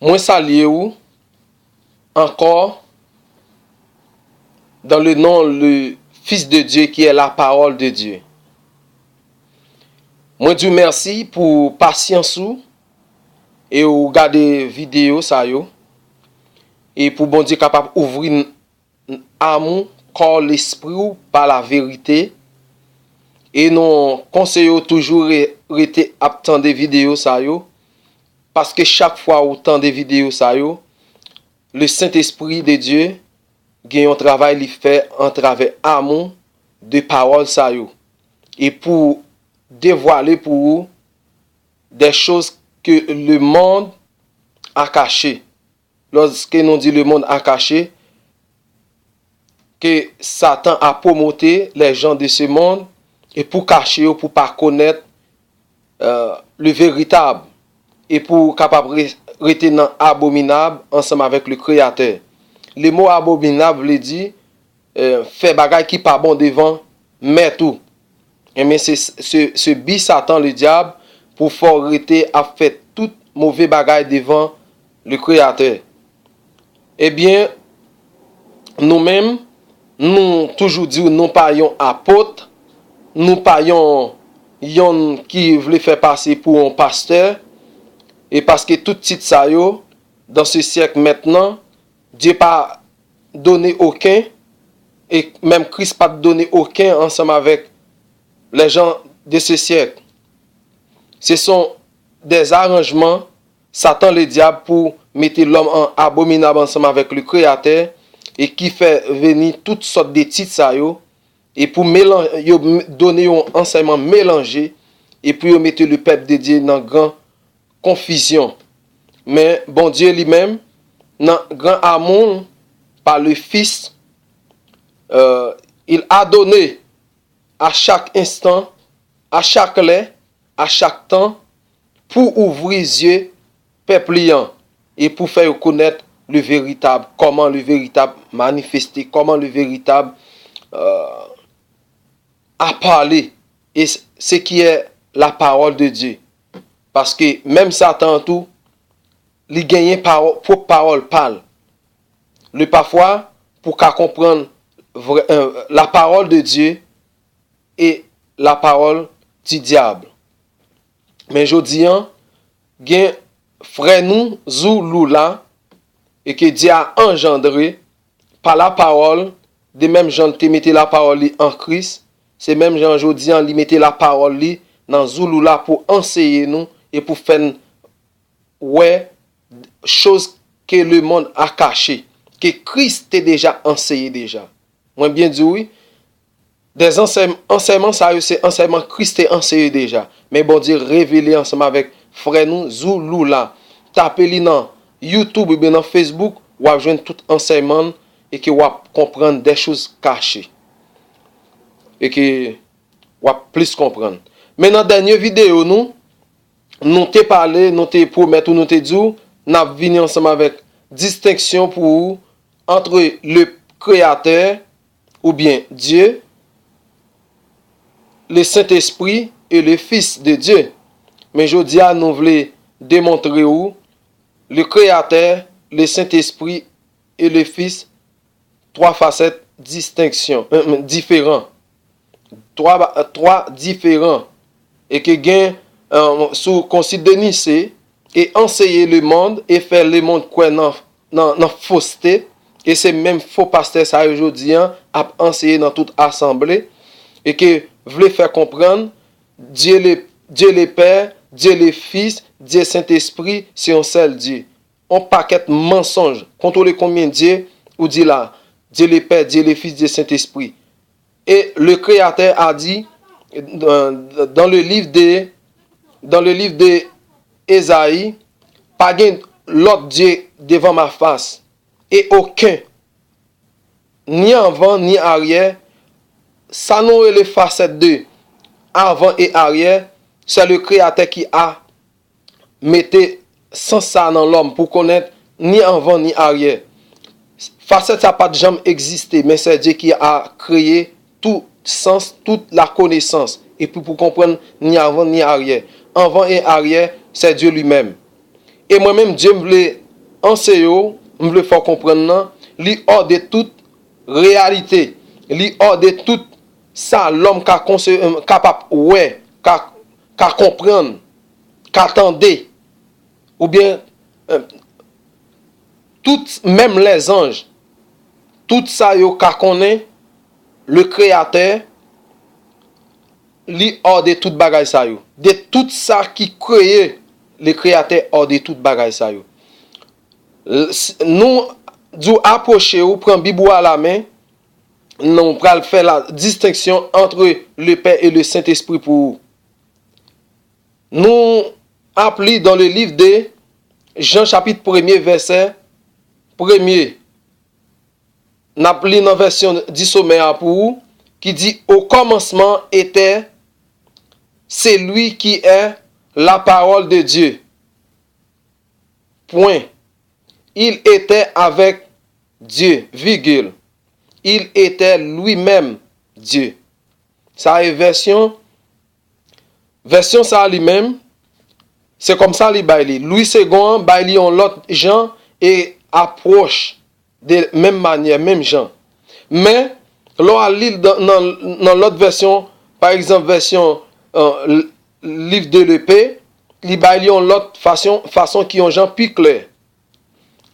Moi saluer ou encore dans le nom le Fils de Dieu qui est la parole de Dieu. Moi dis merci pour patience ou et ou regarder vidéo ça yo et pour bon Dieu capable ouvrir amour corps l'esprit ou par la vérité et non conseille toujours rester attendre des vidéos ça yo parce que chaque fois autant des vidéos ça yo le Saint-Esprit de Dieu gagne un travail il fait en travers amour de parole ça yo et pour dévoiler pour vous des choses que le monde a cachées. Lorsque nous dit le monde a caché, que Satan a promoté les gens de ce monde et pour cacher ou pour pas connaître le véritable et pour capable retenir abominable ensemble avec le Créateur. Le mot abominable veut dire fait bagay qui pas bon devant mais tout. Et mais c'est ce bi Satan le diable pour faire arrêter à faire tout mauvais bagay devant le Créateur. Eh bien, nous-mêmes, nous toujours dit nous pas yon apôtre, nous pas yon qui voulait faire passer pour un pasteur, et parce que tout titre ça yo, dans ce siècle maintenant, Dieu pas donné aucun, et même Christ pas donné aucun ensemble avec les gens de ce siècle. Ce sont des arrangements, Satan le diable pour mettre l'homme en abominable ensemble avec le Créateur et qui fait venir toutes sortes de titres ça yo et pour mélanger, donner un enseignement mélangé et puis mettre le peuple de Dieu dans grande confusion. Mais bon Dieu lui-même dans grand amour par le Fils il a donné à chaque instant, à chaque heure, à chaque temps, pour ouvrir les yeux peuple et pour faire connaître le véritable, comment le véritable manifester, comment le véritable a parlé, et ce qui est la parole de Dieu. Parce que même Satan tout, il gagne pour parole parle. Le parfois, pour qu'à comprendre la parole de Dieu, et la parole du diable. Mais je dis, gen frère nous, zou là, et que Dieu a engendré par la parole, de même gens qui mettaient la parole en Christ, c'est même gens aujourd'hui qui mettaient la parole dans zou là pour enseigner nous et pour faire ouais choses que le monde a cachées, que Christ a déjà enseigné déjà. Moi bien dit oui. Des enseignements, ça c'est enseignement Christ est enseigné déjà. Mais bon Dieu révélé ensemble avec frère nous Zoulou là. Tapez-le dans YouTube ou bien dans Facebook, ou à joindre tout enseignement et que vous comprendre des choses cachées. Et que vous plus comprendre. Mais dans la dernière vidéo nous t'ai parlé, nous t'ai promis ou nous t'ai dit, nous avons venu ensemble avec distinction pour vous entre le Créateur ou bien Dieu, le Saint-Esprit et le Fils de Dieu. Mais je dis à nous voulons démontrer où le Créateur, le Saint-Esprit et le Fils, trois facettes différents. Trois différents. Et que gain sous concile de Nicée et enseigner le monde et faire le monde quoi dans fausseté. Et c'est même faux pasteur ça aujourd'hui a enseigné dans toute assemblée et que voulait faire comprendre Dieu le Père, Dieu le Fils, Dieu Saint-Esprit, c'est un seul Dieu. On paquet mensonge. Contrôlez combien Dieu ou dit là, Dieu le Père, Dieu le Fils, Dieu Saint-Esprit. Et le Créateur a dit dans le livre de Ésaïe, pas l'autre Dieu devant ma face et aucun ni avant ni arrière. Ça nous est les facettes de avant et arrière. C'est le Créateur qui a mis sans ça dans l'homme pour connaître ni avant ni arrière. Facette ça pas de jamais existé, mais c'est Dieu qui a créé tout sens, toute la connaissance. Et puis pour comprendre ni avant ni arrière. Avant et arrière, c'est Dieu lui-même. Et moi-même, Dieu voulait en se yo, m'vle faut comprendre nan, li hors de toute réalité, li hors de tout ça l'homme capable ouais, ka comprendre, qu'attendre ou bien tout même les anges, tout ça yo ka connaît le créateur li hors de toute bagay sa yo. De tout ça qui crée le créateur hors de toute bagay sa yo. Nous du approcher ou prend Bible à la main, nous pral faire la distinction entre le Père et le Saint-Esprit pour vous. Nous appelons dans le livre de Jean chapitre 1er verset 1er. Nous appelons dans la version du sommaire pour vous qui dit au commencement était celui qui est la parole de Dieu. Point. Il était avec Dieu, virgule. Il était lui-même Dieu. Ça est version ça lui-même. C'est comme ça li baili. Louis II baili on l'autre gens et approche de même manière, même gens. Mais l'on lit dans l'autre version, par exemple version livre de l'épée, li baili on l'autre façon qui ont gens plus clair.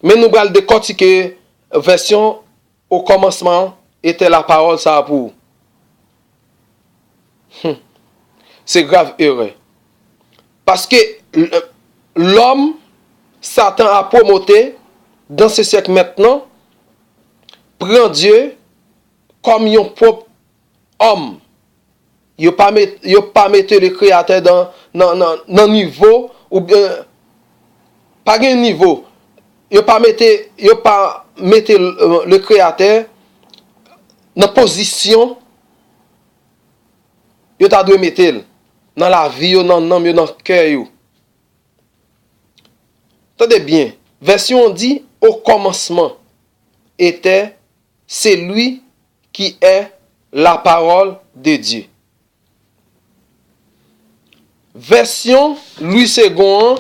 Mais nous allons décortiquer version au commencement était la parole ça pour. C'est grave erreur. Parce que l'homme, Satan a promoté dans ce siècle maintenant, prend Dieu comme un propre homme. Il n'a pas mis le créateur dans niveau, ou bien, pas un niveau. Il n'a pas mis le créateur dans position, il t'a dû mettre dans la vie, dans le cœur. Attendez bien, version dit au commencement était celui qui est la parole de Dieu. Version Louis II,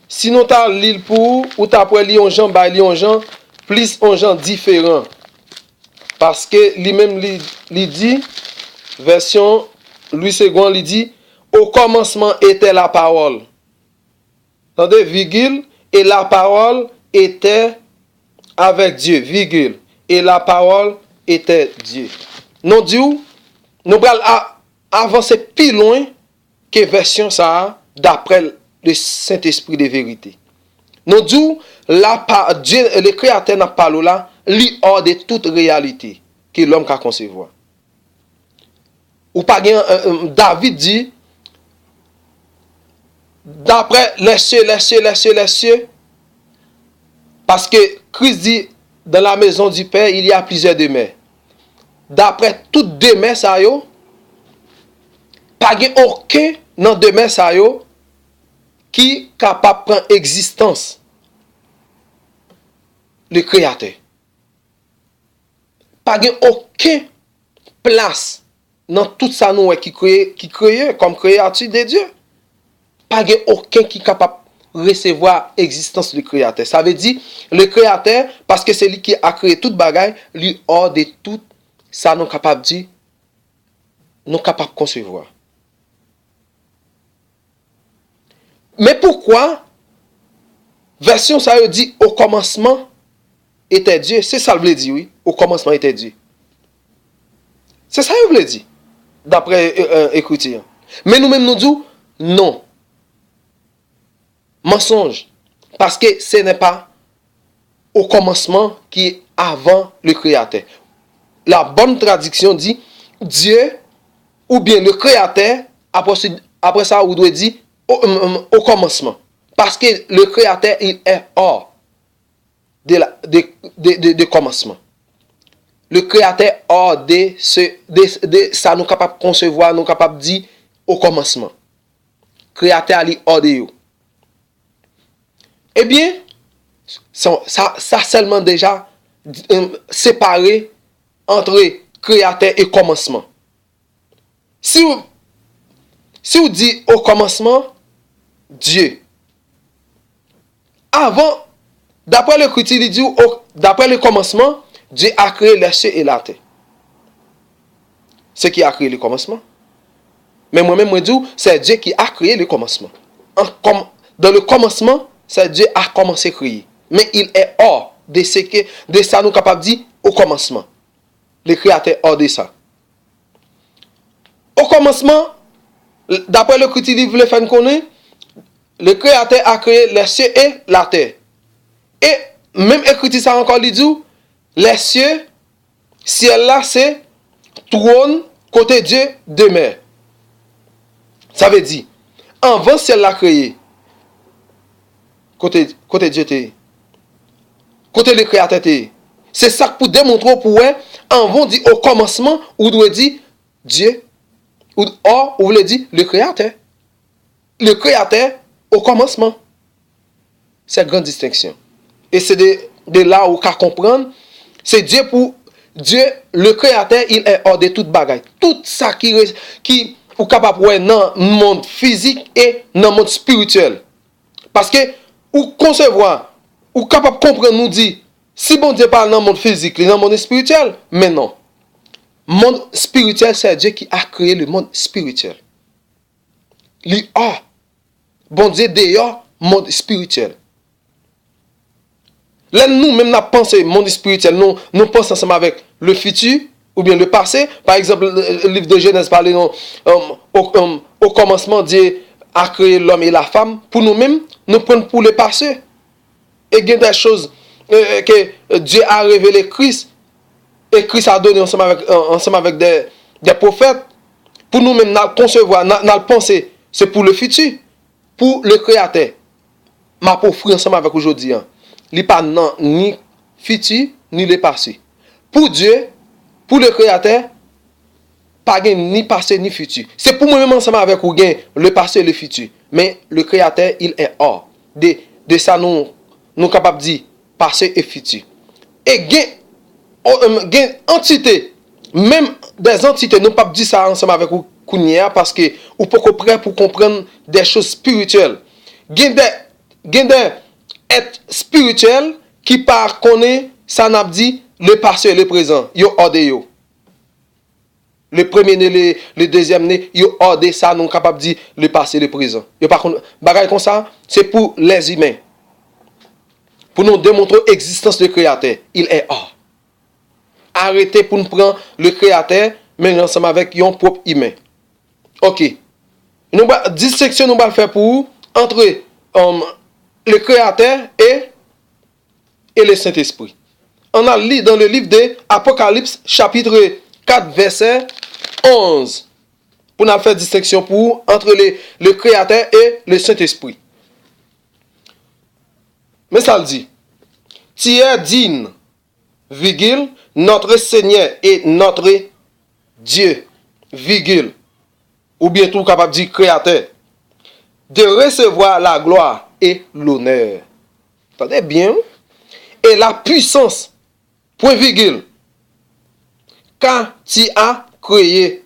sinon tu as l'île pour ou tu as après Lyon Jean, plus un Jean différent. Parce que lui-même lui dit, version Louis II, lui dit, au commencement était la parole. Attendez, virgule, et la parole était avec Dieu, virgule, et la parole était Dieu. Nous disons, nous allons avancer plus loin que version ça, d'après le Saint-Esprit de vérité. Nous disons, Dieu, le Créateur n'a pas là, lui hors de toute réalité que l'homme peut concevoir. Ou pas David dit, d'après les cieux, parce que Christ dit, dans la maison du Père, il y a plusieurs demeures. D'après toutes demeures, ça yo, pas aucun dans demeure ça yo qui est capable de prendre existence le Créateur. Pas aucun place dans tout ça nous qui crée comme créature de Dieu. Pas aucun qui est capable de recevoir l'existence du Créateur. Ça veut dire le Créateur, parce que c'est lui qui a créé toute bagaille, lui hors de tout ça nous capable de dire, nous capable de concevoir. Mais pourquoi version ça dit au commencement était Dieu? C'est ça le veut dire, oui. Au commencement était Dieu. C'est ça le veut dire. D'après écriture. Mais nous-mêmes nous disons non. Mensonge. Parce que ce n'est pas au commencement qui est avant le Créateur. La bonne traduction dit Dieu ou bien le Créateur, après ça, on doit dire au commencement. Parce que le Créateur, il est hors de commencement. Le Créateur hors de ça, nous sommes capables de concevoir, nous sommes capables de dire au commencement. Créateur, il est hors de vous. Eh bien, ça seulement déjà séparé entre Créateur et commencement. Si vous dites au commencement, Dieu. Avant D'après l'Écriture, il dit, d'après le commencement, Dieu a créé les cieux et la terre. C'est qui a créé le commencement. Mais moi-même, moi dis, c'est Dieu qui a créé le commencement. Dans le commencement, c'est Dieu a commencé à créer. Mais il est hors de ce que de ça nous capable de dire au commencement. Le créateur hors de ça. Au commencement, d'après le critique livre le fait connaître, le créateur a créé les cieux et la terre. Et même écrit ça encore, il dit, les cieux, ciel là, c'est trône côté Dieu demeure. Ça veut dire, avant ciel l'a créé, côté Dieu t'es, côté le créateur t'es. C'est ça pour démontrer pour eux, avant dit au commencement, ou doit dire Dieu, ou voulez dire le créateur. Le créateur au commencement. C'est une grande distinction. Et c'est de là où on peut comprendre, c'est Dieu pour Dieu, le créateur, il est hors de toute bagaille. Tout ça qui est capable de dans le monde physique et dans le monde spirituel. Parce que, ou concevoir, ou capable de comprendre, nous dit, si bon Dieu parle dans le monde physique, dans le monde spirituel, mais non. Le monde spirituel, c'est Dieu qui a créé le monde spirituel. Bon Dieu d'ailleurs, monde spirituel. Là, nous, même, nous pensons monde spirituel, nous pensons ensemble avec le futur ou bien le passé. Par exemple, le livre de Genèse parle au commencement, Dieu a créé l'homme et la femme. Pour nous-mêmes, nous prenons pour le passé. Et il y a des choses que Dieu a révélé Christ. Et Christ a donné ensemble avec des prophètes. Pour nous-mêmes, nous concevoir, nous penser, c'est pour le futur. Pour le créateur. Ma pauvre ensemble avec aujourd'hui. Il n'y a pas ni futur, ni le passé. Pour Dieu, pour le créateur, pas ni passé, ni futur. C'est pour moi-même ensemble avec vous, le passé et le futur. Mais le créateur, il est hors. De ça, nous sommes capables de dire passé et futur. Et il y a entité, même des entités, nous ne pouvons pas dire ça ensemble avec vous, parce que vous pouvez prêt pour comprendre des choses spirituelles. Il y a des êtres spirituels qui par connaît ça n'a dit le passé et le présent. Yo hors de yo. Le premier né, le deuxième né, yo hors de ça, nous capable de dire le passé et le présent. Yo par contre, bagaille comme ça, c'est pour les humains. Pour nous démontrer l'existence du créateur. Il est hors. Arrêtez pour nous prendre le créateur, mais ensemble avec yon propre humain. Ok. Nous dissection nous va faire pour entre le créateur et le Saint-Esprit. On a lu dans le livre de Apocalypse, chapitre 4, verset 11. Pour nous faire distinction entre le créateur et le Saint-Esprit. Mais ça le dit. Tu es digne, virgule, notre Seigneur et notre Dieu, virgule, ou bien tout capable de dire créateur, de recevoir la gloire et l'honneur. Attendez bien. Et la puissance, point virgule, car tu as créé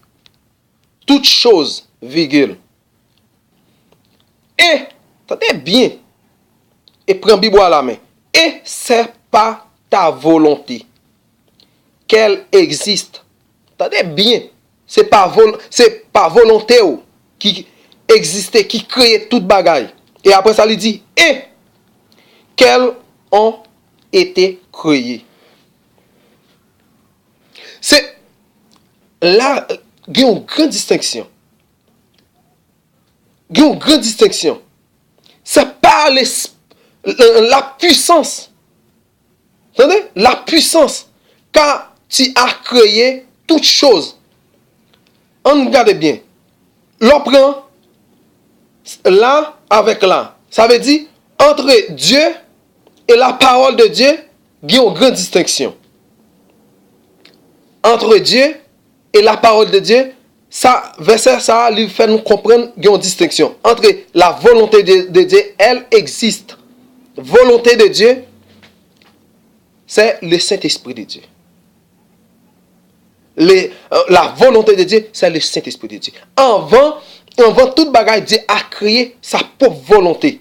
toutes choses, virgule. Et, attendez bien, et prends Bible à la main. Et c'est pas ta volonté qu'elle existe. Attendez bien, c'est pas volonté qui existait, qui créait toute bagaille. Et après ça, il dit, et qu'elles ont été créées. C'est là, il y a une grande distinction. Il y a une grande distinction. C'est pas la puissance. Vous entendez? La puissance. Car tu as créé toutes choses. On regarde bien. L'on prend là avec là. Ça veut dire, entre Dieu et la parole de Dieu, il y a une grande distinction. Entre Dieu et la parole de Dieu, ça, verset ça, lui fait nous comprendre qu'il y a une distinction. Entre la volonté de Dieu, elle existe. Volonté de Dieu, c'est le Saint-Esprit de Dieu. La volonté de Dieu, c'est le Saint-Esprit de Dieu. Avant toute bagaille, Dieu a créé sa propre volonté.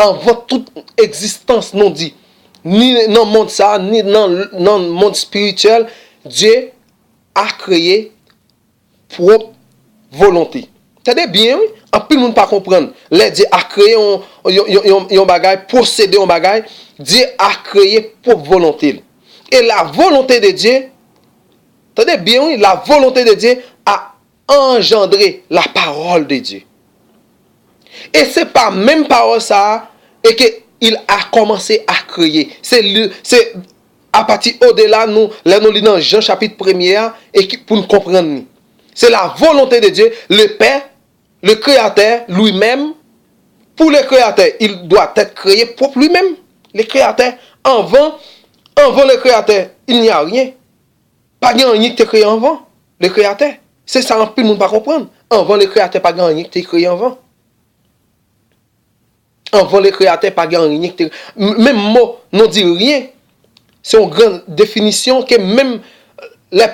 avant toute existence non dit, ni dans le monde ça, ni dans le monde spirituel, Dieu a créé propre volonté. C'est bien, oui? En plus, le monde pas comprendre. Là, Dieu a créé un bagage, posséder un bagage. Dieu a créé propre volonté. Et la volonté de Dieu, attendez bien, oui? La volonté de Dieu a engendré la parole de Dieu. Et c'est pas même parole ça, et qu'il a commencé à créer. C'est à partir au-delà, nous lisons dans Jean chapitre 1er, et pour nous comprendre. C'est la volonté de Dieu, le Père, le Créateur lui-même. Pour le Créateur, il doit être créé pour lui-même. Le Créateur, avant le Créateur, il n'y a rien. Pas rien qui est créé avant, le Créateur. C'est ça, un peu le monde ne pas comprendre. Avant le Créateur, pas rien qui est créé avant. Avant le Créateur, pas rien qui est même mot, non dit rien. C'est une grande définition que même les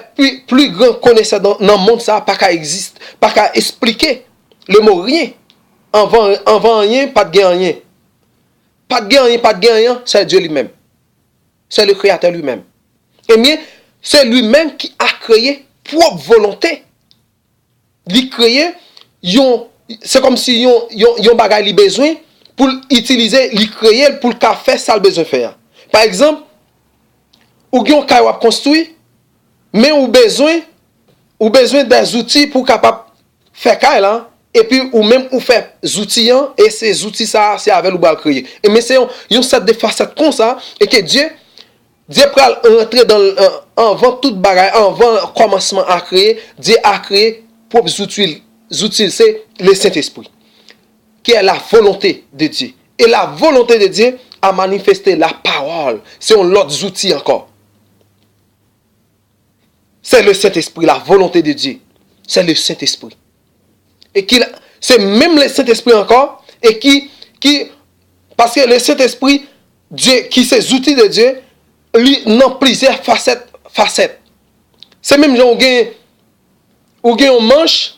plus grands connaisseurs dans le monde, ça pas qu'à existe, pas qu'à expliquer le mot rien. Avant rien, pas de rien. Pas de rien, c'est Dieu lui-même. C'est le Créateur lui-même. Et bien, c'est lui-même qui a créé propre volonté. Il créé, c'est comme si yon bagay li besoin pour utiliser, il créé pour le faire ça le besoin faire. Par exemple, ou yon kay wap construit, mais ou besoin des outils pour capable faire kay là. Et puis ou même ou faire outils et ces outils ça c'est avec ou bal créer. Et mais c'est une set de facettes comme ça et que Dieu pral rentrer dans avant toute bagaille, avant commencement à créer, Dieu a créé propres outils c'est le Saint-Esprit qui est la volonté de Dieu. Et la volonté de Dieu a manifesté la parole. C'est un autre outil encore. C'est le Saint-Esprit, la volonté de Dieu. C'est le Saint-Esprit. Et c'est même le Saint-Esprit encore, et qui parce que le Saint-Esprit, Dieu, qui ces outils de Dieu, lui, n'ont plusieurs facettes. C'est même genre, ou gen on manche,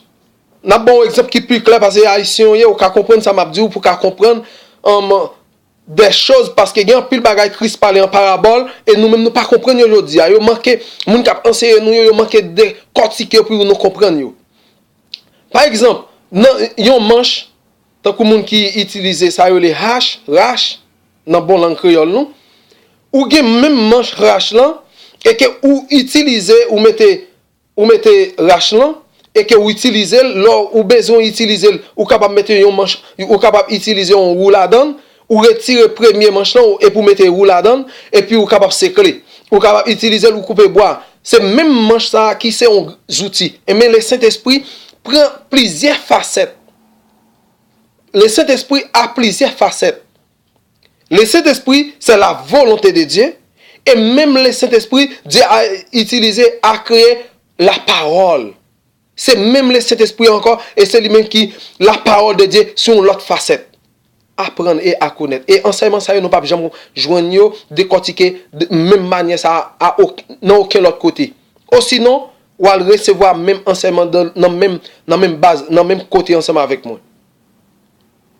n'a bon exemple qui est plus clair, parce que haïtien, ou ka comprendre ça m'a dit, ou pour ka comprendre des choses, parce que gen pile bagay Christ parler en parabole, et nous-mêmes nous pas comprendre aujourd'hui. Yo manque, moun kap enseigner nous, yo manque de cortiquer pour nous comprendre. Par exemple, yon manche, tant que moun qui utilise ça yo les rash dans bon langue créole nous, ou gen même manche rash là et que ou utiliser ou mettez rash là et que ou utiliser lors ou besoin utiliser ou capable mettre yon manche ou capable utiliser un roue là-dedans ou retirer premier manche là et pour mettre roue là-dedans et puis ou capable sécler ou capable utiliser ou couper bois. C'est même manche ça qui c'est un outil. Et mais le Saint-Esprit prend plusieurs facettes. Le Saint-Esprit a plusieurs facettes. Le Saint-Esprit, c'est la volonté de Dieu. Et même le Saint-Esprit, Dieu a utilisé, a créé la parole. C'est même le Saint-Esprit encore, et c'est lui-même qui, la parole de Dieu, sur l'autre facette. Apprendre et à connaître. Et enseignement, ça, nous ne pouvons jamais joindre, décortiquer de même manière, ça, dans aucun autre côté. Ou sinon, ou à recevoir même enseignement dans même base, dans même côté ensemble avec moi.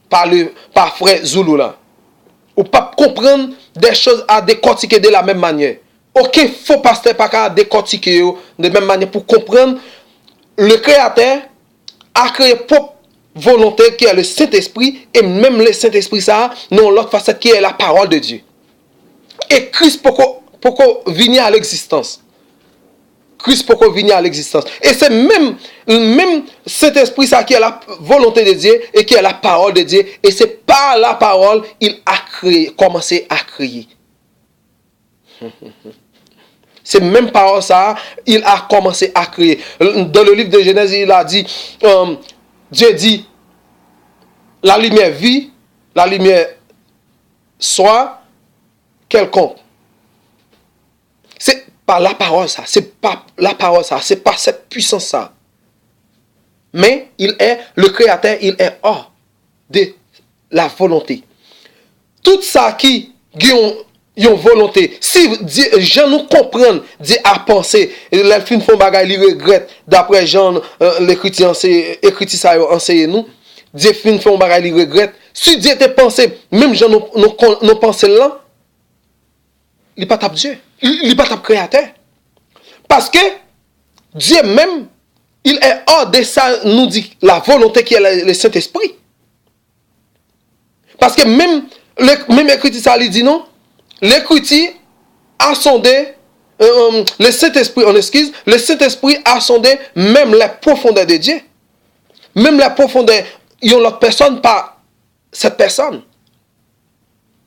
Par frère Zoulou là. Ou pas comprendre des choses à décortiquer de la même manière. Aucun faux pasteur pas qu'à décortiquer de même manière pour comprendre le Créateur a créé propre volonté qui est le Saint-Esprit et même le Saint-Esprit ça non l'autre facette qui est la parole de Dieu. Et Christ pourquoi venir à l'existence. Christ pourquoi venir à l'existence. Et c'est même cet esprit ça qui est la volonté de Dieu et qui est la parole de Dieu. Et c'est par la parole il a commencé à créer. C'est même par ça il a commencé à créer. Dans le livre de Genèse il a dit, Dieu dit, la lumière vit, la lumière soit quelconque. C'est pas la parole ça, c'est pas la parole ça, c'est pas cette puissance ça. Mais il est le Créateur, il est hors de la volonté. Tout ça qui ont volonté, si Jean nous comprend, Dieu a pensé, les fin font bagay li regrette d'après Jean l'écriture ça enseigne nous, Dieu fin font bagay li regrette, Si Dieu était pensé, même gens nos pensées là, il n'est pas tape Dieu. Il n'est pas tape créateur. Parce que Dieu même, il est hors de ça, nous dit la volonté qui est le Saint-Esprit. Parce que même l'Écriture, ça lui dit non, l'Écriture a sondé, le Saint-Esprit, on excuse, le Saint-Esprit a sondé même la profondeur de Dieu. Même la profondeur, il y a l'autre personne par cette personne.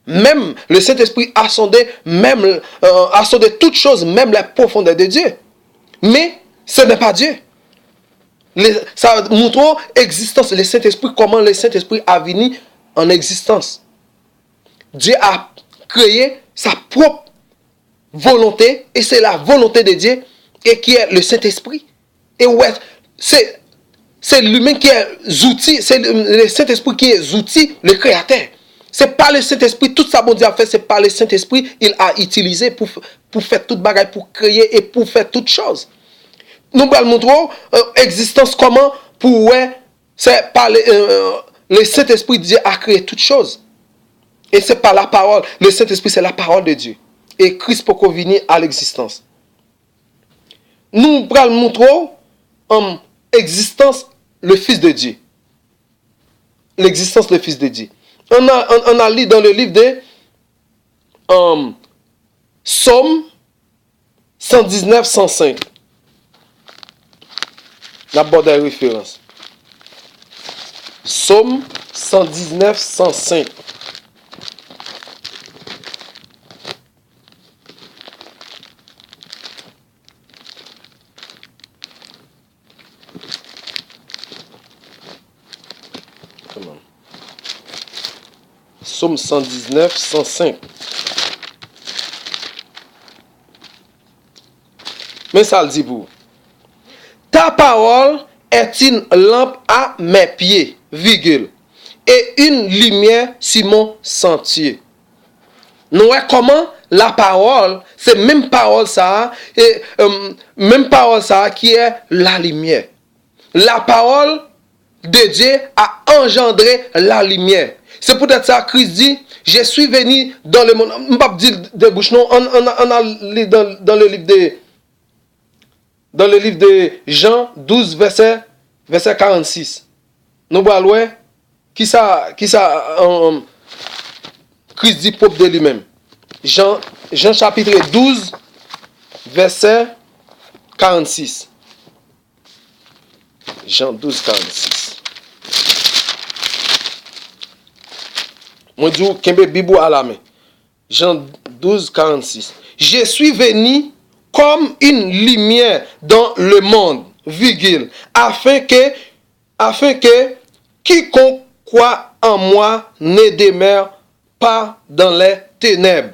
Même le Saint-Esprit a sondé, a sondé toutes choses, même la profondeur de Dieu. Mais ce n'est pas Dieu. Ça montre l'existence, le Saint-Esprit, comment le Saint-Esprit a venu en existence. Dieu a créé sa propre volonté, et c'est la volonté de Dieu, et qui est le Saint-Esprit. Et ouais, c'est lui-même qui est l'outil, c'est le Saint-Esprit qui est l'outil, le créateur. C'est pas le Saint-Esprit, tout ça bon Dieu a fait, c'est pas le Saint-Esprit, il a utilisé pour faire toute bagaille, pour créer et pour faire toutes choses. Nous allons montrer existence comment pour c'est par le Saint-Esprit Dieu a créé toutes choses. Et c'est par la parole, le Saint-Esprit c'est la parole de Dieu. Et Christ peut venir à l'existence. Nous allons montrer existence le Fils de Dieu. L'existence du Fils de Dieu. On a lu dans le livre de Psaume 119, 105. D'abord des références. Psaume 119, 105. Psaume 119, 105. Mais ça le dit pour. Ta parole est une lampe à mes pieds, virgule, et une lumière sur mon sentier. Nous voyons comment la parole, c'est même parole ça, et même parole ça qui est la lumière. La parole de Dieu a engendré la lumière. C'est peut-être ça Christ dit, je suis venu dans le monde. Je ne vais pas dire de bouche, non. On a lu dans le livre de Jean 12, verset 46. Nous voyons loin qui ça Christ dit propre de lui-même. Jean chapitre 12, verset 46. Jean 12, 46. Moi, je dis, Kembe Bibou à la main. Jean 12, 46. Je suis venu comme une lumière dans le monde, virgule, afin que quiconque croit en moi ne demeure pas dans les ténèbres.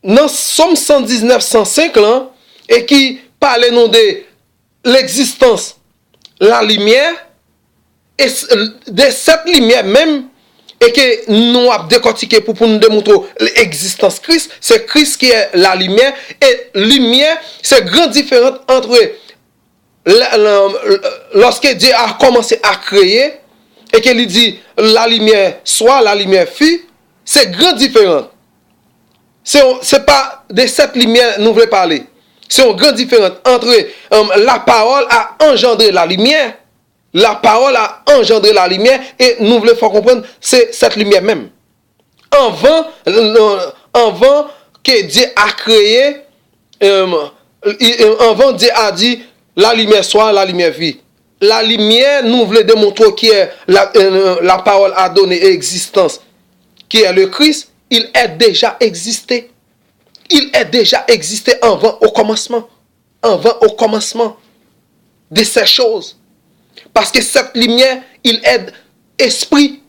Dans Somme 119, 105, là, et qui parle non de l'existence, la lumière, et de cette lumière même, et que nous avons décortiqué pour nous démontrer l'existence de Christ, c'est Christ qui est la lumière, et lumière, c'est grande différence entre lorsque Dieu a commencé à créer, et qu'il dit la lumière soit, la lumière fut, c'est grande différence. C'est pas de cette lumière nous voulons parler. C'est une grande différence entre la parole a engendré la lumière. La parole a engendré la lumière et nous voulons faire comprendre c'est cette lumière même. Avant que Dieu a créé, avant Dieu a dit la lumière soit, la lumière vit. La lumière nous voulons démontrer qui est la parole a donné existence, qui est le Christ. Il est déjà existé. Il est déjà existé avant au commencement. Avant au commencement de ces choses. Parce que cette lumière, il est esprit.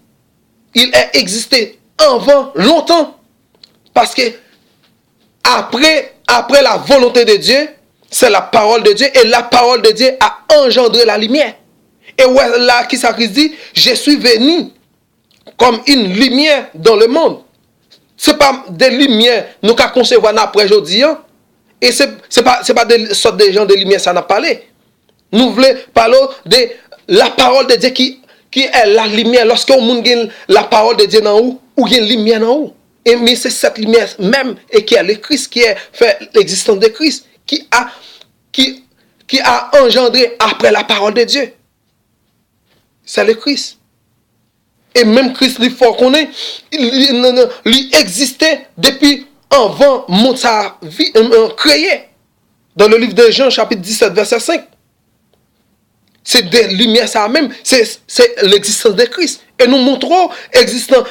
Il est existé avant longtemps. Parce que après la volonté de Dieu, c'est la parole de Dieu. Et la parole de Dieu a engendré la lumière. Et ouais, là, qui ça dit, je suis venu comme une lumière dans le monde. Ce n'est pas des lumières nous qu'à concevoir après aujourd'hui. Hein? Et ce n'est pas des sortes de gens de lumière, ça n'a pas parlé. Nous voulons parler de la parole de Dieu qui qui est la lumière. Lorsque on monde la parole de Dieu dans vous, ou une lumière dans vous. Et mais c'est cette lumière même et qui est le Christ, qui est fait l'existence de Christ, qui a engendré après la parole de Dieu. C'est le Christ. Et même Christ, il faut qu'on ait, il existait depuis avant mon sa vie créé. Dans le livre de Jean, chapitre 17, verset 5. C'est des lumières, ça même, c'est l'existence de Christ. Et nous montrons existant,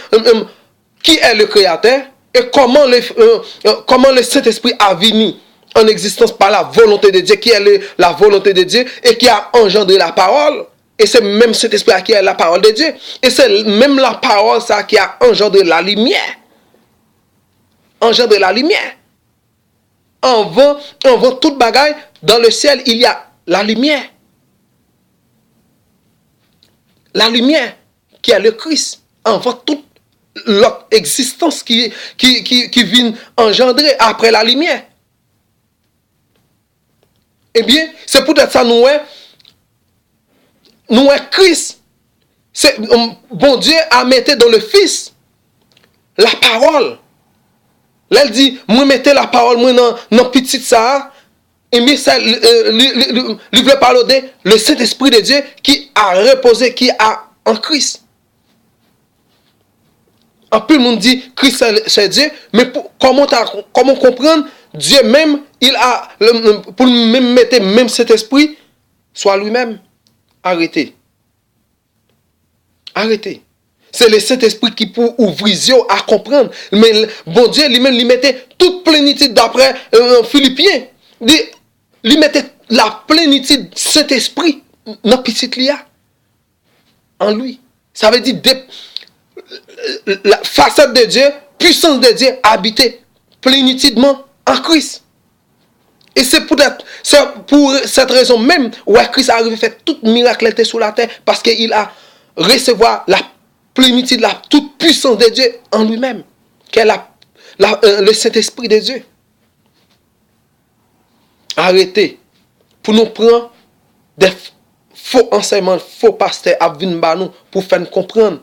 qui est le Créateur et comment le Saint-Esprit a venu en existence par la volonté de Dieu, qui est la volonté de Dieu et qui a engendré la parole. Et c'est même cet esprit qui est la parole de Dieu. Et c'est même la parole ça qui a engendré la lumière. Engendré la lumière. Avant toute bagaille, dans le ciel, il y a la lumière. La lumière qui est le Christ. Avant toute l'autre existence qui vient engendrer après la lumière. Eh bien, c'est peut-être ça nous est Christ. C'est bon Dieu a mis dans le Fils la parole. Là, il dit, moi mettez la parole moi dans petit ça. Et bien, ça, il veut parler de le Saint-Esprit de Dieu qui a reposé, qui a en Christ. Un peu le monde dit Christ c'est Dieu, mais comment comprendre Dieu même, il a pour même mettre même cet esprit soit lui-même. Arrêtez. Arrêtez. C'est le Saint-Esprit qui peut ouvrir les yeux à comprendre. Mais bon Dieu lui-même, il mettait toute plénitude d'après Philippiens. Il mettait la plénitude Saint-Esprit dans petit lia en lui. Ça veut dire la facette de Dieu, puissance de Dieu habitée plénitudement en Christ. Et c'est pour cette raison même où Christ a arrivé à faire tout miracle sur la terre parce qu'il a recevoir la plénitude, la toute puissance de Dieu en lui-même, qui est le Saint-Esprit de Dieu. Arrêtez pour nous prendre des faux enseignements, faux pasteurs à venir pour faire comprendre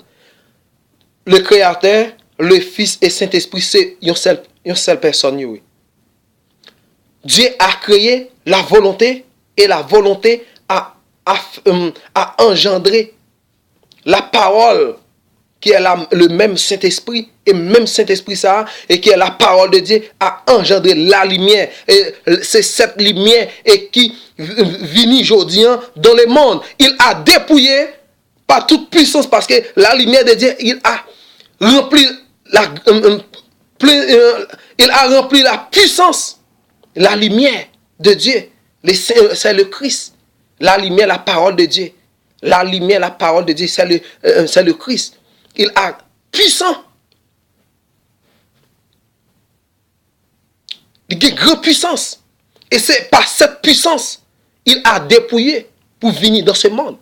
le Créateur, le Fils et Saint-Esprit, c'est une seule personne. Oui. Dieu a créé la volonté et la volonté a engendré la parole qui est le même Saint-Esprit et même Saint-Esprit ça et qui est la parole de Dieu a engendré la lumière et c'est cette lumière et qui vient aujourd'hui dans le monde. Il a dépouillé par toute puissance parce que la lumière de Dieu il a rempli la puissance, la lumière de Dieu. C'est le Christ. La lumière, la parole de Dieu. La lumière, la parole de Dieu, c'est le Christ. Il a puissant. Il a grande puissance. Et c'est par cette puissance, il a dépouillé pour venir dans ce monde.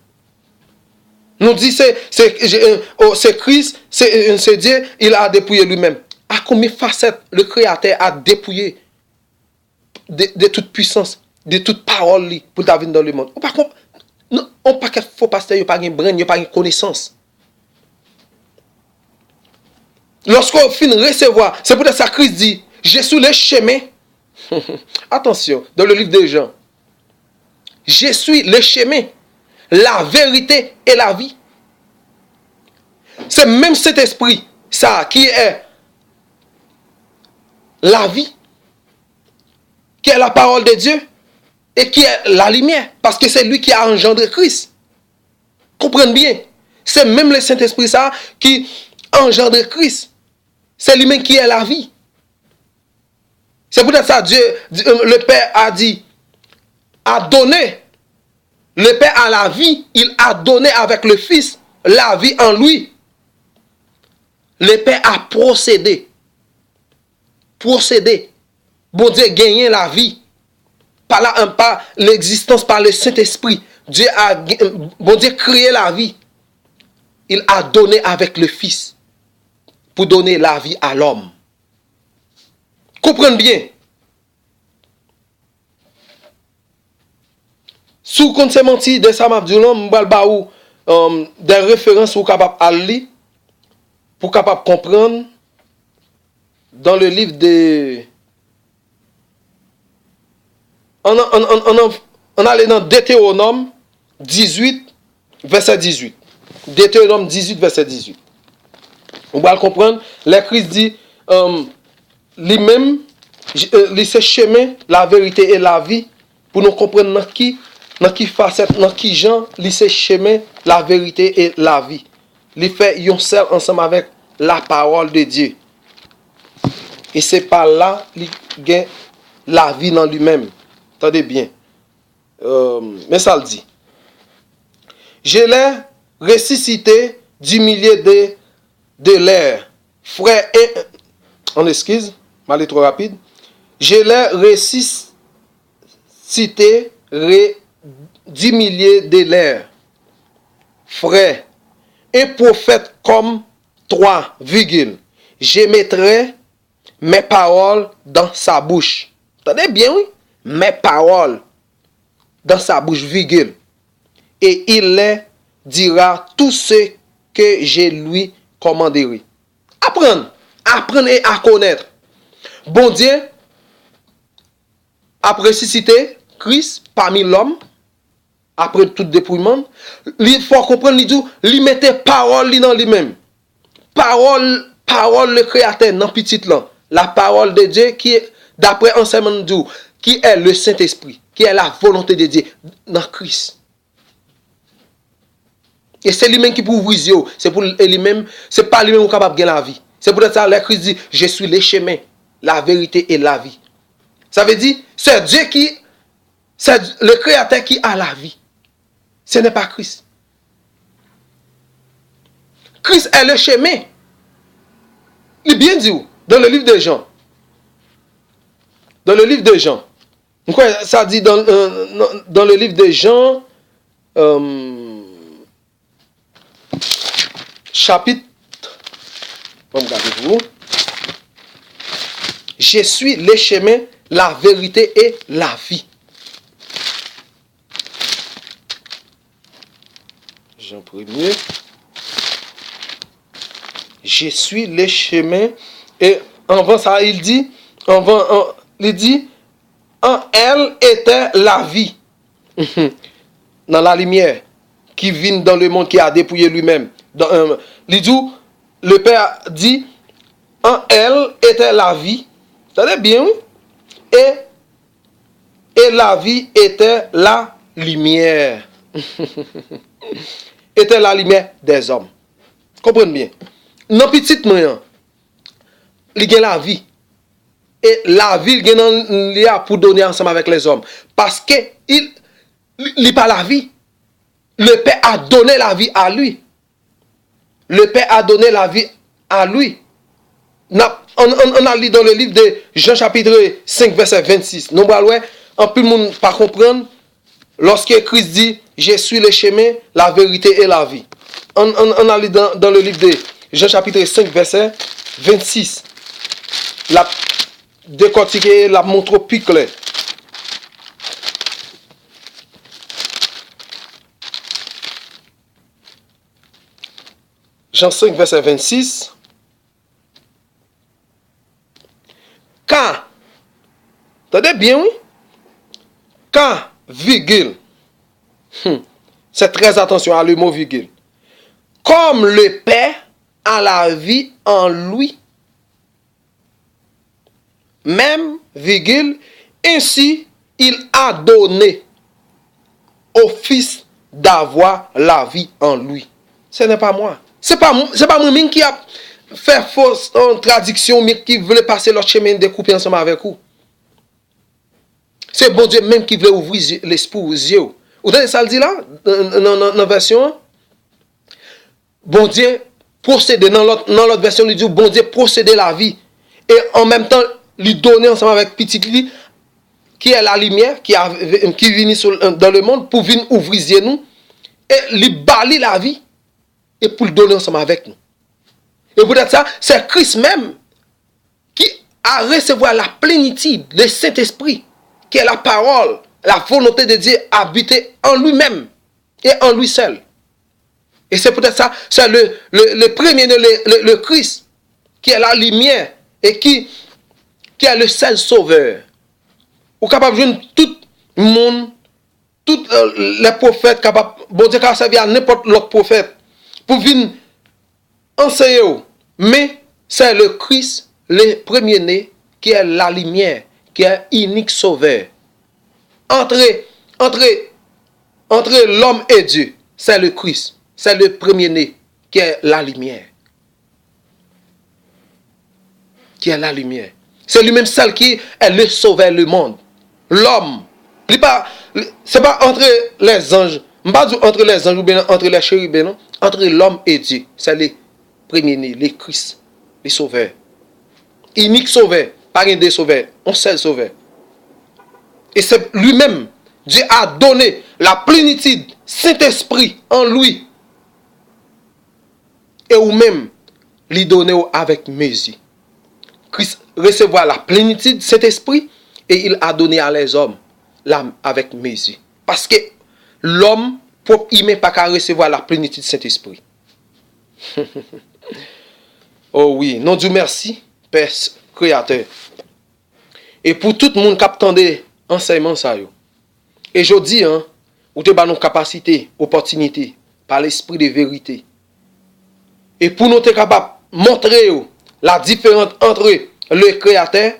Nous dit c'est Christ, c'est Dieu, il a dépouillé lui-même. À combien de facettes le Créateur a dépouillé de toute puissance, de toute parole pour venir dans le monde. Par contre, on pas qu'il faut pasteur, il n'y a pas de brain, il n'y a pas de connaissance. Lorsqu'on finit de recevoir, c'est pour ça que Christ dit, je suis le chemin. Attention, dans le livre de Jean. Je suis le chemin, la vérité et la vie. C'est même cet esprit, ça, qui est la vie, qui est la parole de Dieu et qui est la lumière, parce que c'est lui qui a engendré Christ. Comprenez bien, c'est même le Saint-Esprit ça qui a engendré Christ. C'est lui-même qui est la vie. C'est pour ça que Dieu, le Père a dit, a donné. Le Père a la vie, il a donné avec le Fils la vie en lui. Le Père a procédé. Bon Dieu gagné la vie. Par l'existence, par le Saint-Esprit. Bon Dieu créé la vie. Il a donné avec le Fils pour donner la vie à l'homme. Comprenez bien. Sous compte menti de ça m'a dit l'homme balbaou des références pour capable aller, pour capable comprendre dans le livre de... On allait dans Deutéronome 18, verset 18. Deutéronome 18, verset 18. On va le comprendre. Le Christ dit, lui-même, c'est chemin, la vérité et la vie, pour nous comprendre dans qui facette, dans qui genre, c'est chemin, la vérité et la vie. Il fait yon seul ensemble avec la parole de Dieu. Et c'est par là qu'il gagne la vie dans lui-même. Attendez bien. Mais ça le dit. Je l'ai ressuscité du milieu de l'air. Frère et... On excuse, mal est trop rapide. Je l'ai ressuscité du milieu de l'air. Frère et prophète comme toi, virgule. Je mettrai mes paroles dans sa bouche. Attendez bien, oui? Mes paroles dans sa bouche, virgule. Et il les dira tout ce que je lui commanderai. Apprendre et à connaître. Bon Dieu a ressuscité Christ parmi l'homme, après tout dépouillement. Il faut comprendre, il mettait parole dans lui-même. Parole le créateur dans petit là. La parole de Dieu qui est, d'après enseignement de qui est le Saint-Esprit, qui est la volonté de Dieu dans Christ. Et c'est lui-même qui peut ouvrir les yeux. C'est pour lui-même, c'est pas lui-même qui est capable de gagner la vie. C'est pour ça que le Christ dit, je suis le chemin, la vérité et la vie. Ça veut dire, c'est Dieu c'est le Créateur qui a la vie. Ce n'est pas Christ. Christ est le chemin. Il est bien dit dans le livre de Jean. Dans le livre de Jean. Ça dit dans le livre de Jean, chapitre. Regardez-vous. Je suis le chemin, la vérité et la vie. Jean 1er. Je suis le chemin. Et avant ça, il dit, en elle était la vie. Dans la lumière qui vient dans le monde, qui a dépouillé lui-même. Il dit, le Père dit, en elle était la vie. Attendez bien, oui? Et la vie était la lumière. Était la lumière des hommes. Comprenez bien. Dans petit moyen, il y a la vie. Et la vie, il y a pour donner ensemble avec les hommes. Parce que il n'est pas la vie. Le Père a donné la vie à lui. Le Père a donné la vie à lui. On a lu dans le livre de Jean chapitre 5 verset 26. Nous allons en plus le monde pas comprendre lorsque Christ dit je suis le chemin, la vérité et la vie. On a lu dans le livre de Jean chapitre 5 verset 26. La décortiquer, la montre plus clair. Jean 5 verset 26. Car, attendez bien, oui? Car, virgule, c'est très attention à le mot virgule. Comme le Père a la vie en lui, même, virgule, ainsi il a donné au Fils d'avoir la vie en lui. Ce n'est pas moi. C'est pas moi-même qui a fait fausse traduction, mais qui voulait passer leur chemin de couper ensemble avec vous. C'est bon Dieu même qui veut ouvrir l'esprit aux yeux. Vous avez ça le dit là, dans la version? Bon Dieu procéder, dans l'autre version, il dit bon Dieu procéder la vie. Et en même temps, lui donner ensemble avec petit lui, qui est la lumière, qui vient dans le monde, pour venir ouvrir les yeux nous, et lui balayer la vie, et pour le donner ensemble avec nous. Et peut-être ça, c'est Christ même qui a recevoir la plénitude, le Saint-Esprit, qui est la parole, la volonté de Dieu habiter en lui-même et en lui seul. Et c'est peut-être ça, c'est le premier, le Christ, qui est la lumière et qui est le seul sauveur. Ou capable de joindre tout le monde, tous les prophètes capables, bon Dieu, capable de servir à n'importe l'autre prophète pour venir enseigner. Mais c'est le Christ, le premier-né, qui est la lumière, qui est unique sauveur. Entre l'homme et Dieu, c'est le Christ. C'est le premier-né qui est la lumière. Qui est la lumière. C'est lui-même seul qui est le sauveur du monde. L'homme. C'est pas entre les anges. Pas entre les anges ou bien entre les chérubins, non. Entre l'homme et Dieu. C'est le premier-né, le Christ, le sauveur. Unique sauveur. Pas un des sauveurs. Un seul sauveur. Et c'est lui-même. Dieu a donné la plénitude, Saint-Esprit en lui. Et ou même, lui donner avec mesure. Christ recevoir la plénitude, Saint-Esprit, et il a donné à les hommes l'âme avec mesure. Parce que l'homme, pour y même pas qu'à recevoir la plénitude, Saint-Esprit. Oh oui, non Dieu merci, Père Créateur. Et pour tout le monde qui attend enseignement ça yo. Et je dis, ou te ba nos capacités, opportunités, par l'esprit de vérité. Et pour nous être capables de montrer la différence entre le Créateur,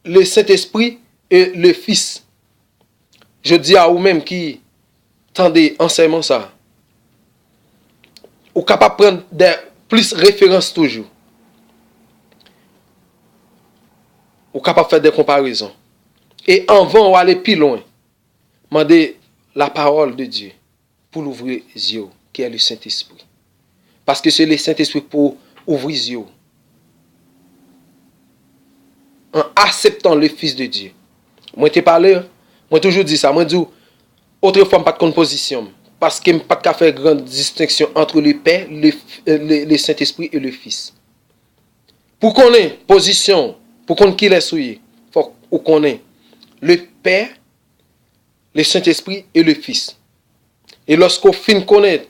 le Saint-Esprit et le Fils. Je dis à vous-même qui tendez enseignement ça. Ou capable de prendre des plus références toujours. Ou capable de faire des comparaisons. Et avant ou aller plus loin, demandez la parole de Dieu pour l'ouvrir les yeux, qui est le Saint-Esprit. Parce que c'est le Saint-Esprit pour ouvrir les yeux. En acceptant le Fils de Dieu. Moi, je parlé, moi toujours dit ça. Moi, je dis, autrefois, je pas de composition. Parce que je pas de faire grande distinction entre le Père, le Saint-Esprit et le Fils. Pour qu'on ait position, pour qu'on qu'il est souillé, il faut qu'on ait le Père, le Saint-Esprit et le Fils. Et lorsqu'on finit de connaître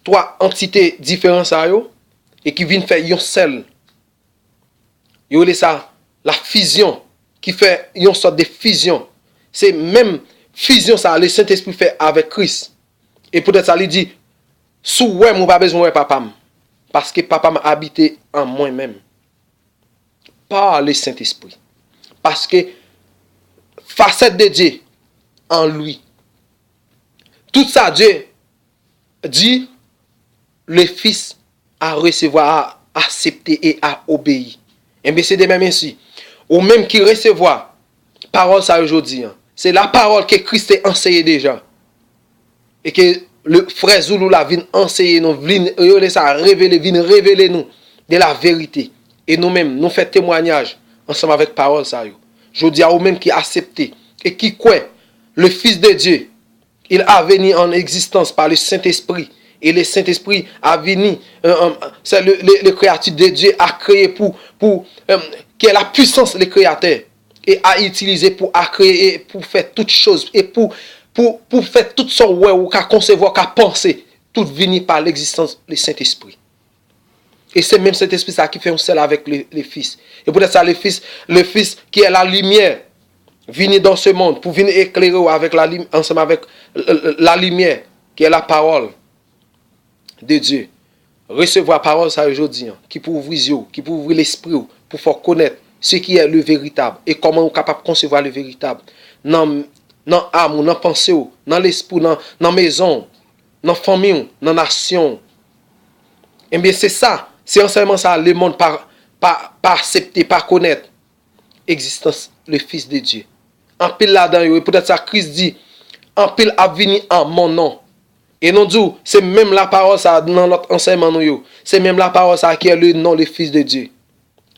trois entités différentes et qui viennent faire une seule, il y a ça, la fusion, qui fait une sorte de fusion. C'est même fusion ça, le Saint-Esprit fait avec Christ. Et peut-être ça lui dit, sous ouais, moi pas besoin de papa. Parce que papa m'a habité en moi-même. Par le Saint-Esprit. Parce que facette de Dieu en lui. Tout ça, Dieu dit, le Fils à recevoir, à accepter et à obéir. Et bien c'est de même ainsi. Ou même qui recevoir parole ça aujourd'hui. C'est la parole que Christ a enseigné déjà. Et que le frère Zoulou la vient enseigner nous, vient révéler nous de la vérité. Et nous-mêmes, nous faisons témoignage ensemble avec parole ça. Je dis à vous-même qui acceptez et qui croit le Fils de Dieu, il a venu en existence par le Saint-Esprit. Et le Saint-Esprit a venu, c'est le créature de Dieu a créé pour qui est la puissance le créateur et a utilisé pour créer, pour faire toutes choses et pour faire tout ça ou qu'à concevoir, qu'à penser, tout venu par l'existence du Saint-Esprit. Et c'est même cet esprit ça qui fait un seul avec le Fils. Et peut-être ça le Fils qui est la lumière, venir dans ce monde pour venir éclairer avec ensemble avec la lumière qui est la parole de Dieu. Recevoir la parole ça aujourd'hui, qui pour ouvrir les yeux, qui pour ouvrir l'esprit, pour faire connaître ce qui est le véritable et comment on est capable de concevoir le véritable. Dans l'âme, dans la pensée, dans l'esprit, dans la maison, dans la famille, dans la nation. Et bien c'est ça, c'est enseignement ça, le monde par accepter, par connaître l'existence, le Fils de Dieu. En pile là-dedans, peut-être ça, Christ dit, en pile a venu en mon nom. Et nous disons, c'est même la parole ça dans notre enseignement nous. C'est même la parole ça qui est le nom le Fils de Dieu.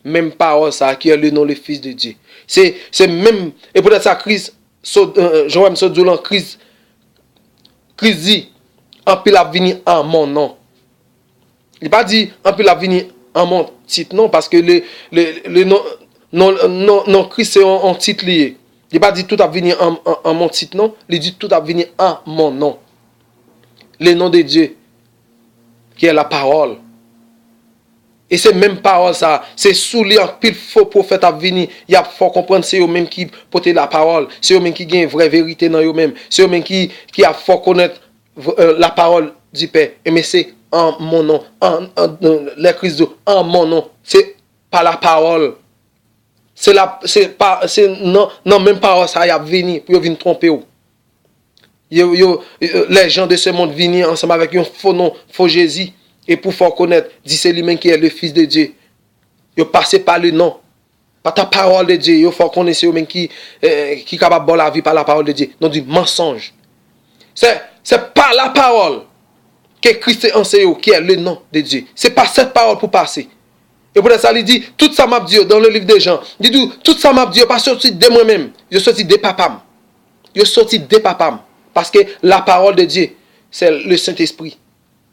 Même parole ça qui est le nom le Fils de Dieu. C'est même et peut-être ça Christ Jean-Wem Sodoulan Christ dit en pile a venu en mon nom. Il pas dit en pile a venu en mon titre non parce que le nom Christ c'est un titre lié. Il pas dit tout a venu en mon titre non, il dit tout a venu en mon nom. Le nom de Dieu qui est la parole. Et c'est même parole ça, c'est sous lui en pile faux prophète à venir, il faut comprendre c'est eux même qui portent la parole, c'est eux même qui gagnent vraie vérité dans eux même, c'est eux même qui a faut connaître la parole du Père. Et mais c'est en mon nom, les Christ en mon nom, c'est pas la parole. C'est non même parole ça y a venir pour venir tromper ou. Les gens de ce monde viennent ensemble avec un faux nom, faux Jésus. Et pour faire connaître, dit c'est lui-même qui est le Fils de Dieu. Ils passent par le nom, par ta parole de Dieu. Il faut connaître celui qui est capable de la vie par la parole de Dieu. Non, du mensonge. C'est par la parole que Christ est enseigné, qui est le nom de Dieu. C'est par cette parole pour passer. Et pour ça, il dit, tout ça m'a dit dans le livre de Jean. Il dit, tout ça m'a dit, pas sorti de moi-même. Je sorti de papam. Je sorti de papam. Parce que la parole de Dieu, c'est le Saint-Esprit.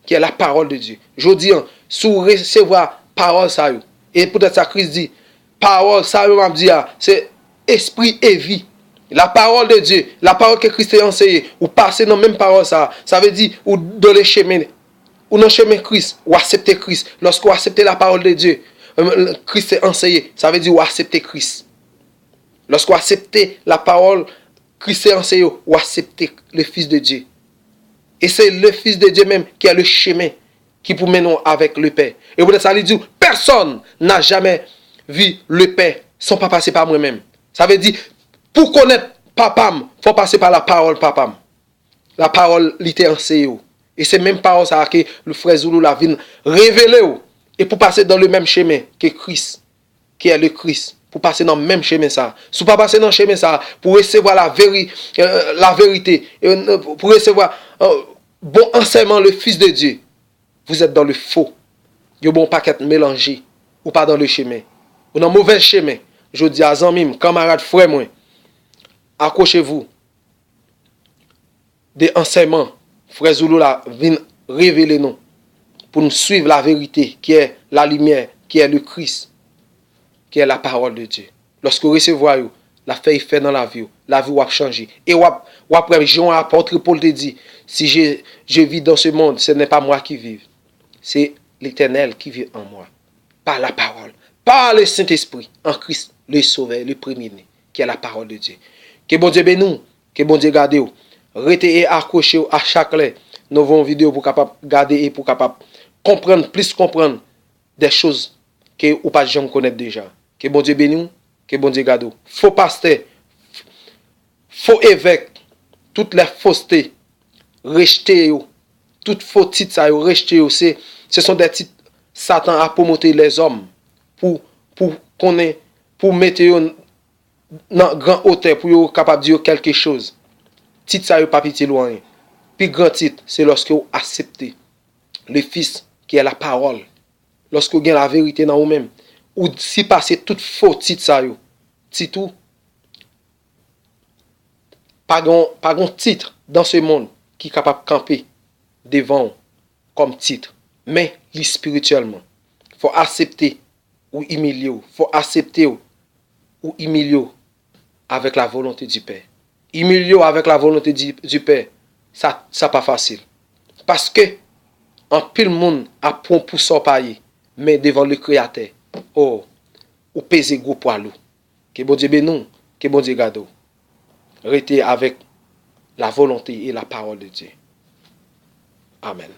Qui est la parole de Dieu. Je dis, si vous recevez parole, ça y est. Et peut-être ça, Christ dit, parole, ça y est, c'est esprit et vie. La parole de Dieu, la parole que Christ a enseigné, ou passer dans la même parole, ça veut dire, ou dans le chemin, ou dans le chemin Christ, ou accepter Christ. Lorsque vous acceptez la parole de Dieu, Christ a enseigné, ça veut dire, ou accepter Christ. Lorsque vous acceptez la parole, Christ a enseigné, ou accepter le Fils de Dieu. Et c'est le Fils de Dieu même qui a le chemin qui pour mener avec le Père. Et vous ça lui dit, personne n'a jamais vu le Père sans pas passer par moi-même. Ça veut dire, pour connaître papam, il faut passer par la parole papam. La parole l'était enseignée. Et c'est même parole ça que le frère Zoulou l'a vu révéler. Et pour passer dans le même chemin que Christ, qui est le Christ. Pour passer dans le même chemin ça. Si vous ne pas passer dans le chemin ça, pour recevoir la vérité, pour recevoir bon enseignement, le Fils de Dieu, vous êtes dans le faux. Il y a bon paquet mélangé, ou pas dans le chemin. Ou dans le mauvais chemin. Je dis à Zanmim, camarades, frères, moi, accrochez-vous. Des enseignements, frère Zoulou là, viennent révéler nous, pour nous suivre la vérité, qui est la lumière, qui est le Christ, qui est la parole de Dieu. Lorsque vous recevez, la fait dans la vie va changer. Et après, Jean apôtre Paul te dit, si je vis dans ce monde, ce n'est pas moi qui vis. C'est l'Éternel qui vit en moi. Par la parole. Par le Saint-Esprit. En Christ, le Sauveur, le premier-né, qui est la parole de Dieu. Que bon Dieu bénisse, que bon Dieu garde. Restez et accrochez à chaque nouvelle vidéo pour capable garder et pour capable comprendre, plus comprendre des choses que vous pas jamais connaître déjà. Que bon Dieu bénisse, que bon Dieu garde. Faux pasteur, faux évêque, toutes les faussetés, rejetez, toutes faux titres, rejetez, ce sont des titres Satan a promoté les hommes pour mettre dans grand hauteur, pour être capable de dire quelque chose. Titre ça, pas petit loin. Puis grand titre, c'est lorsque vous acceptez le Fils qui est la parole. Lorsque vous avez la vérité dans vous-même. Ou si passez tout faux titre ça, titre pas un titre dans ce monde qui est capable de camper devant comme titre. Mais spirituellement, il faut accepter ou humilier. Il faut accepter ou humilier avec la volonté du Père. Humilier avec la volonté du Père, ça pas facile. Parce que en pile monde a pour ça payer, mais devant le Créateur, ou peser gros poids lourd. Que bon Dieu bénisse, que bon Dieu garde. Restez avec la volonté et la parole de Dieu. Amen.